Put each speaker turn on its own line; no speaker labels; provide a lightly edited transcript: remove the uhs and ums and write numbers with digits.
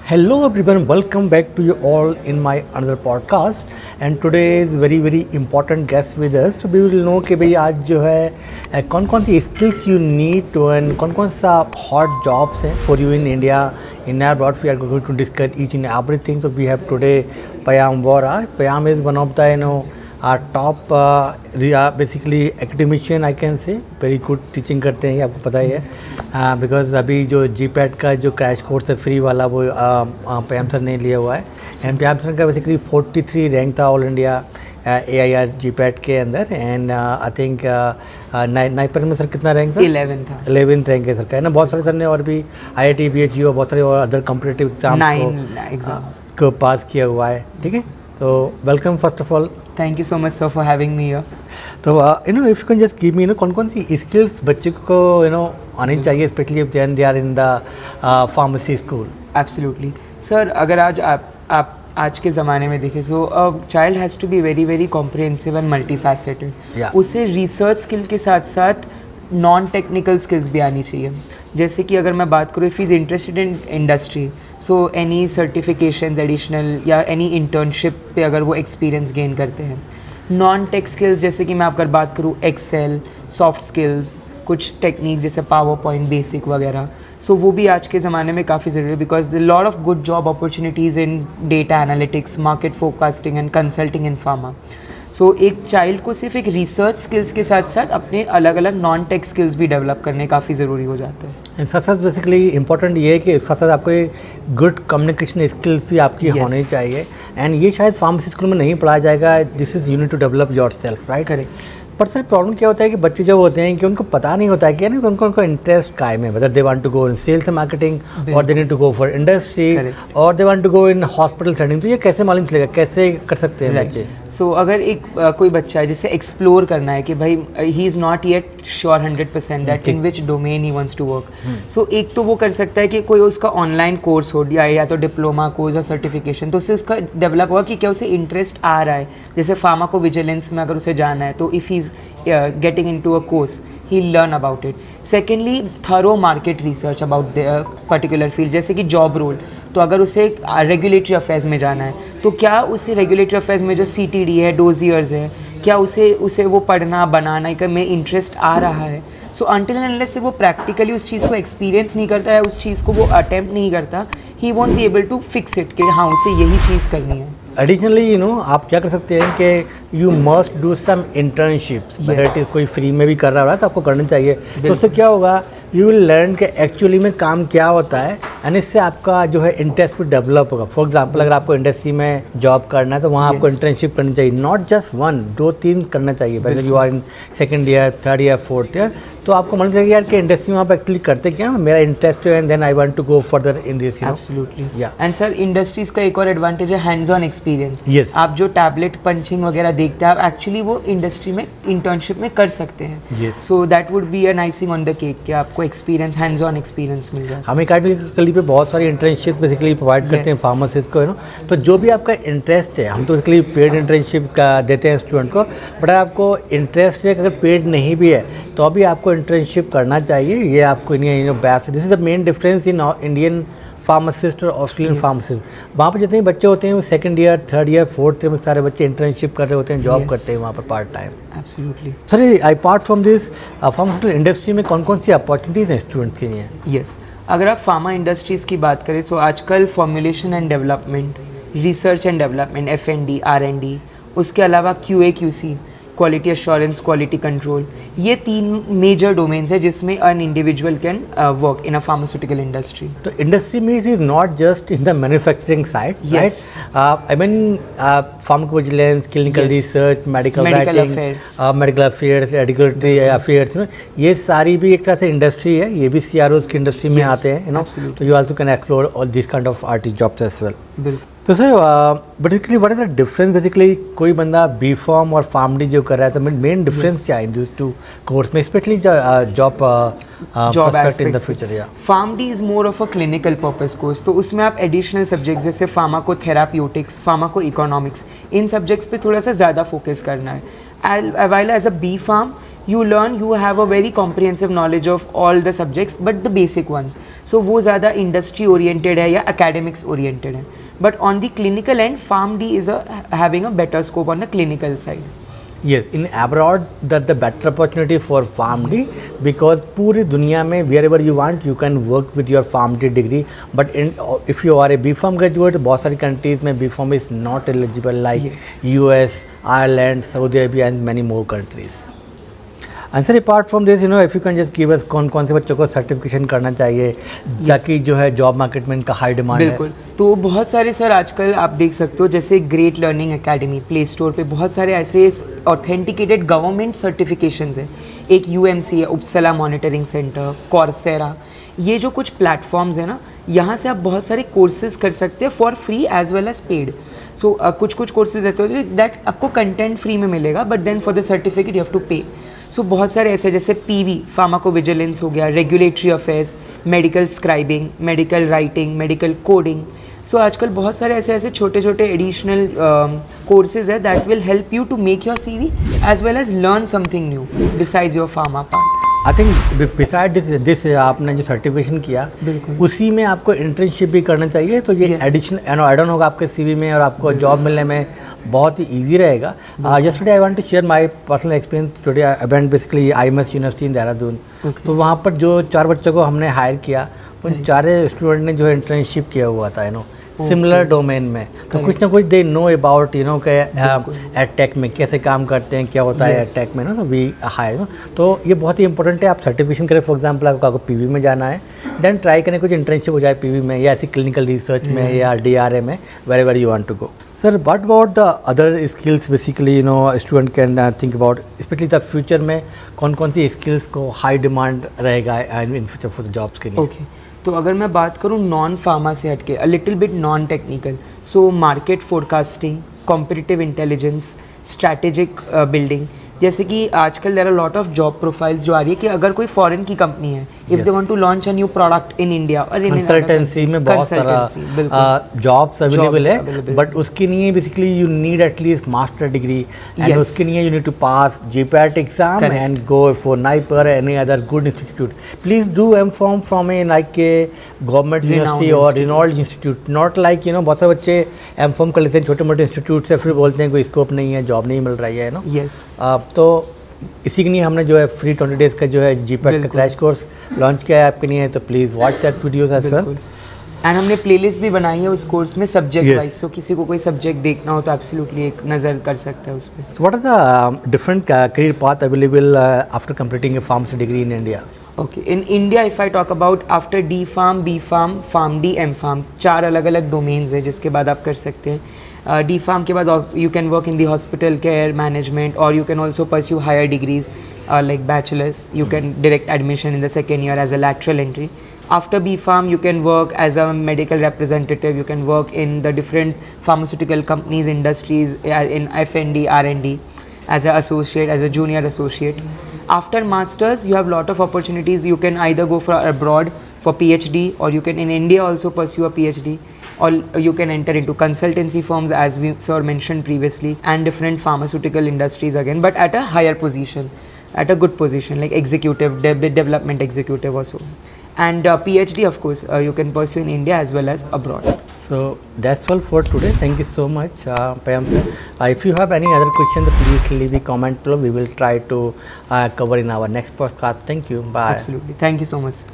Hello everyone, welcome back to you all in my another podcast and today is very important guest with us. So we will know कि भाई आज जो है कौन कौन सी skills you need to and कौन कौन सा hot jobs हैं for you in India in abroad. We are going to discuss each and everything. So we have today Payam Vora. Payam is one of the our top basically academician I can say, very good teaching करते हैं, आपको पता ही है because अभी जो GPAT का जो crash course है फ्री वाला वो पयाम सर ने लिया हुआ है एंड पयाम सर का बेसिकली 43 रैंक था ऑल इंडिया AIR GPAT के अंदर एंड आई थिंक नाइपर में सर कितना रैंक था? 11th रैंक है सर का है ना. बहुत सारे सर ने और भी IIT BHU बहुत सारे और अदर कॉम्पिटिटिव एग्जाम्स को पास किया हुआ है. ठीक है, तो welcome first of all.
Thank you so much sir for having me here.
तो if you can just give me कौन कौन सी स्किल्स बच्चे को आनी चाहिए specially if they are in the pharmacy school.
Absolutely sir, अगर आज आप आज के ज़माने में देखें तो child has to be very comprehensive and multi faceted. उसे रिसर्च स्किल के साथ साथ नॉन टेक्निकल स्किल्स भी आनी चाहिए. जैसे कि अगर मैं बात करूँ, if is interested in industry, so any certifications additional या एनी इंटर्नशिप पे अगर वो एक्सपीरियंस गेन करते हैं. नॉन टेक स्किल्स जैसे कि मैं अगर बात करूँ एक्सेल, सॉफ्ट स्किल्स, कुछ टेक्निक जैसे पावर पॉइंट बेसिक वगैरह, सो वो भी आज के ज़माने में काफ़ी ज़रूरी है because the lot of good job opportunities in data analytics, market forecasting and consulting in pharma. So एक चाइल्ड को सिर्फ एक रिसर्च स्किल्स के साथ साथ अपने अलग अलग नॉन टेक स्किल्स भी डेवलप करने काफ़ी ज़रूरी हो जाते हैं.
साथ साथ बेसिकली इंपॉर्टेंट ये है कि साथ साथ आपको गुड कम्युनिकेशन स्किल्स भी आपकी होनी चाहिए एंड ये शायद फार्मेसी स्कूल में नहीं पढ़ाया जाएगा. This is you need to develop yourself, right?
Correct.
पर सर प्रॉब्लम क्या होता है कि बच्चे जब होते हैं कि उनको पता नहीं होता है कि उनको इंटरेस्ट काय में, whether they want to go in sales and marketing और they need to go for industry और they want to go in hospital setting. तो ये कैसे मालूम चलेगा, कैसे कर सकते हैं बच्चे?
सो अगर एक कोई बच्चा है जिसे एक्सप्लोर करना है कि भाई he is not yet sure 100% that in which domain he wants to work, so एक तो वो कर सकता है कि कोई उसका ऑनलाइन कोर्स हो या तो डिप्लोमा कोर्स या सर्टिफिकेशन, तो उससे उसका डेवलप होगा कि क्या उसे इंटरेस्ट आ रहा है. जैसे फार्मा को विजिलेंस में अगर उसे जाना है तो if he is getting into a course, he'll learn about it. Secondly, thorough market research about the particular field. जैसे कि जॉब रोल, तो अगर उसे रेगुलेटरी अफेयर्स में जाना है तो क्या उसे रेगुलेटरी अफेयर्स में जो CTD है, डोजियर्स है, क्या उसे वो पढ़ना बनाना का में इंटरेस्ट आ रहा है. सो अनटिल एंड अनलेस से वो प्रैक्टिकली उस चीज़ को एक्सपीरियंस नहीं करता है, उस चीज़ को वो अटेम्प्ट नहीं करता, he won't be able to fix it कि हाँ उसे यही चीज़ करनी है.
एडिशनली आप क्या कर सकते हैं कि you must do some internships, whether it is कोई फ्री में भी कर रहा है तो आपको करना चाहिए. तो उससे क्या होगा, यू विल लर्न कि एक्चुअली में काम क्या होता है एंड इससे आपका जो है इंटरेस्ट भी डेवलप होगा. फॉर एग्जांपल अगर आपको इंडस्ट्री में जॉब करना है तो वहाँ आपको इंटर्नशिप करनी चाहिए, नॉट जस्ट 1, 2, 3 करना चाहिए. Whether you are in second year, third year, fourth year, तो आपको मालूम चाहिए यार कि इंडस्ट्री में आप एक्चुअली करते क्या, मेरा इंटरेस्ट है and then I want to go further in this.
Absolutely. And sir industries का एक और एडवांटेज है हैंड्स ऑन एक्सपीरियंस. आप जो टैबलेट पंचिंग वगैरह देखते हैं, आप एक्चुअली वो इंडस्ट्री में इंटर्नशिप में कर सकते हैं. So that would be an icing on the cake कि आपको एक्सपीरियंस, हैंड्स ऑन एक्सपीरियंस मिल जाए.
हमें कली पे बहुत सारी इंटर्नशिप बेसिकली प्रोवाइड करते हैं फार्मासिस्ट को, तो जो भी आपका इंटरेस्ट है, हम तो बेसिकली पेड इंटर्नशिप का देते हैं स्टूडेंट को, बट आपको इंटरेस्ट है अगर पेड नहीं भी है तो अभी आपको इंटर्नशिप करना चाहिए. ये आपको best, this is the main difference in Indian pharmacist और ऑस्ट्रेलियन फार्मासिस्ट. वहाँ पर जितने बच्चे होते हैं वो second year, third year, fourth year में सारे बच्चे इंटर्नशिप कर रहे होते हैं, जॉब करते हैं वहाँ पर part time.
Absolutely.
Sir apart from this pharmaceutical industry में कौन कौन सी अपॉर्चुनिटीज़ हैं स्टूडेंट्स के लिए?
यस, अगर आप फार्मा इंडस्ट्रीज़ की बात करें तो आजकल formulation and development, research and development, F&D, R&D, उसके अलावा QA QC, quality assurance, quality control, ये 3 मेजर डोमेन्स है जिसमें an individual can work in a pharmaceutical industry.
तो इंडस्ट्री में is not just in the manufacturing side, right? I mean pharmacovigilance, clinical research, medical affairs, regulatory affairs में ये सारी भी एक तरह से इंडस्ट्री है. ये भी CROs की इंडस्ट्री में आते हैं, तो you also can explore all this kind of artist jobs as well.
बिल्कुल.
तो sir basically what is the difference, basically कोई बंदा B.Pharm और PharmD जो कर रहा है तो मेन डिफरेंस क्या है इन दिस टू कोर्स में, specially job prospect in the future? Yeah.
PharmD is more of a clinical purpose course, तो उसमें आप एडिशनल सब्जेक्ट्स जैसे फार्माकोथेराप्यूटिक्स, फार्माको इकोनॉमिक्स, इन सब्जेक्ट्स पे थोड़ा सा ज़्यादा फोकस करना है. While as a B.Pharm you learn, you have a very comprehensive knowledge of all the subjects, but the basic ones. So वो ज़्यादा industry oriented है या academics oriented है. But on the clinical end, PharmD is having a better scope on the clinical side.
Yes, in abroad that the better opportunity for PharmD because पूरी दुनिया में wherever you want you can work with your PharmD degree. But if you are a B.Pharm graduate, बहुत सारी countries में B.Pharm is not eligible like US, Ireland, Saudi Arabia and many more countries. And sir, apart from this, if you can just give us कौन से बच्चों को certification करना चाहिए ताकि जो है जॉब मार्केट में इनका हाई डिमांड है.
बिल्कुल, तो बहुत सारे सर आजकल आप देख सकते हो जैसे great learning academy, play store पे बहुत सारे ऐसे ऑथेंटिकेटेड गवर्नमेंट सर्टिफिकेशंस हैं. एक UMC है, उपसला मॉनिटरिंग सेंटर, कॉर्सेरा, ये जो कुछ प्लेटफॉर्म्स हैं ना, यहाँ से आप बहुत सारे कोर्सेज कर सकते हैं for free as well as paid. So कुछ कोर्सेज रहते हो दैट आपको कंटेंट फ्री में मिलेगा, but then for the certificate you have to pay. So बहुत सारे ऐसे जैसे PV फार्माकोविजिलेंस हो गया, regulatory affairs, medical scribing, medical writing, medical coding. So आजकल बहुत सारे ऐसे छोटे छोटे एडिशनल कोर्सेज है that will help you to make your CV as well as learn something new besides your pharma part.
I think beside this आपने जो certification किया उसी में आपको इंटर्नशिप भी करना चाहिए, तो ये एडिशनल ऐड ऑन होगा आपके CV में और आपको जॉब मिलने में बहुत ही ईजी रहेगा. Just today I want to share my personal experience. Today I went basically IMS university in Dehradun. तो वहाँ पर जो 4 बच्चों को हमने हायर किया, उन 4 स्टूडेंट ने जो है इंटर्नशिप किया हुआ था सिमिलर डोमेन में. तो कुछ ना कुछ दे नो अबाउट के एडटेक में कैसे काम करते हैं, क्या होता है एडटेक में तो वी हायर. तो ये बहुत ही इंपॉर्टेंट है. आप सर्टिफिकेशन करें, फॉर एग्जांपल आपको PV में जाना है, देन ट्राई करें कुछ इंटर्नशिप हो जाए PV में या ऐसी क्लिनिकल रिसर्च में या DRA में, wherever you want to go. Sir, what about the other skills basically student can think about, specially the future में कौन सी स्किल्स को हाई डिमांड रहेगा in future for the jobs के लिए?
ओके, तो अगर मैं बात करूँ नॉन फार्मा से हटके, a little bit non technical, so market forecasting, competitive intelligence, strategic building. जैसे कि आजकल there are lot of job profiles जो आ रही है कि अगर कोई फॉरेन की कंपनी है, if they want to launch a new product in India और इन
कंसल्टेंसी में बहुत सारा जॉब्स अवेलेबल है, बट उसके लिए basically you need at least master degree and उसके लिए you need to pass GPAT exam and go for NIPER any other good institute. Please do M.Pharm from a like a government university और renowned institute, not like बहुत सारे बच्चे M.Pharm कर लेते हैं छोटे मोटे इंस्टीट्यूट से, फिर बोलते हैं कोई स्कोप नहीं है, जॉब नहीं मिल रही है तो इसी के लिए हमने जो है फ्री 20 डेज का जो है GPAT का क्रैश कोर्स लॉन्च किया है आपके लिए. तो please watch that videos as well.
And हमने प्लेलिस्ट भी बनाई है उस कोर्स में सब्जेक्ट वाइज, सो किसी को कोई सब्जेक्ट देखना हो तो एब्सोल्युटली एक नज़र कर सकता है उस पर.
What are the different career path available after completing a pharmacy degree in India?
Okay, in India if I talk about after D.Pharm, B.Pharm, PharmD, M.Pharm, 4 अलग अलग डोमेन्स है जिसके बाद आप कर सकते हैं. D.Pharm के बाद you can work in the hospital care management, or you can also pursue higher degrees like bachelor's. You can direct admission in the second year as a lateral entry. After B.Pharm, you can work as a medical representative. You can work in the different pharmaceutical companies, industries, in F&D, R&D, as an associate, as a junior associate. After masters, you have lot of opportunities. You can either go for abroad for PhD, or you can in India also pursue a PhD, or you can enter into consultancy firms as we sir mentioned previously, and different pharmaceutical industries again, but at a higher position, at a good position like executive, development executive also. And PhD of course you can pursue in India as well as abroad.
So that's all for today. Thank you so much, Payam sir. If you have any other question, please leave a comment below. We will try to cover in our next podcast. Thank you. Bye.
Absolutely. Thank you so much.